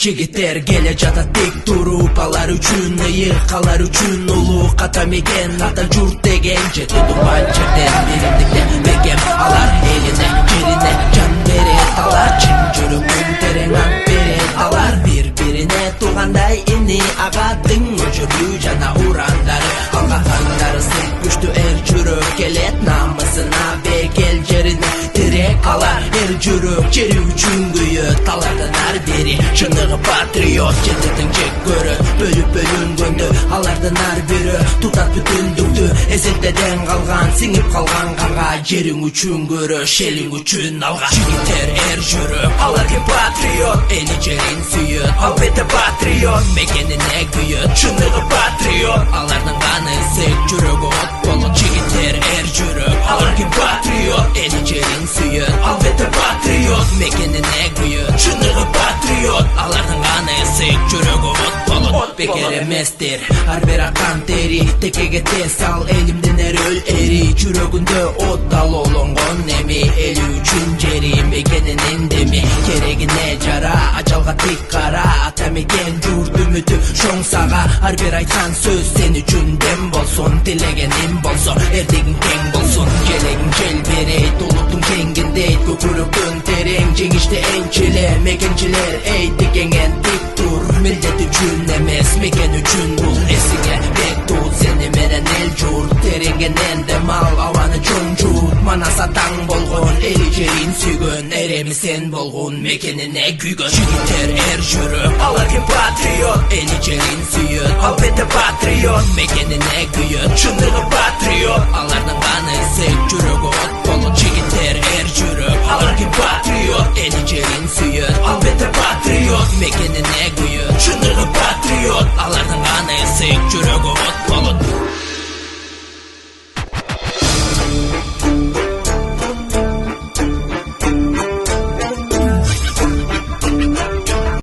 жигиттер келе жатат тик туруп, алар үчүн ыйык, алар үчүн улуу ката мекен, ата журт деген жети туган жерден биримдикте бекем, алар элине жерине жан берет, алар чын жүрөктөн терең ант берет, алар бири-бирине туугандай ини агаттын өчүрүү жана урандары, алга андары сый күчтүү эр жүрөк келет, намысына бекел жерине тирек, алар эр жүрөк жери үчүн күйөт, алардан ар бири чыныгы патриот, жетирдин жек көрөт, бөлүп бөлүнгөндө алардын ар бири тутат бүтүндүктү, эзелтеден калган сиңип калган канга, жериң үчүн күрөш, элиң үчүн алга. Жигиттер эр жүрөк, алар ким патриот, эли жерин сүйөт, албетте патриот, мекенине күйөт, чыныгы патриот, алардын каны сек жүрөгү от болот. Жигиттер эр жүрөк, алар ким патриот, эли жерин сүйөт, албетте патриот, мекенине күйөт, чыныгы патриот, алардын каны сек жүрөгү от болот. Бекер эместир ар бир акан тери, текеге тез ал элимден өл эри, жүрөгүндө от алоолонгон эми, эли үчүн жери мекенинин деми, керегине жара ажалга тик кара, ата мекен журт үмүтү шоң сага, ар бир айткан сөз сен үчүн дем болсун, тилегеним болсо эрдегиң кең болсун, желегиң желбирейт, улуттун кеңгиндейт, көкүрөктөн терең жеңишти энчиле, мекенчилер эй тикеңен тик тур, милдет үчүн эмес мекен үчүн бул эсиңе бек туут, сени менен эл журт тереңенен дем ал, абаны чоң жуут, манаса таң болгон, эли жерин сүйгөн, эреми сен болгон, мекенине күйгөн. Жигиттер эр жүрөк, алар ким патриот, эли жерин сүйөт, албетте патриот, мекенине күйөт, чыныгы патриот, алардын каны сек жүрөгү от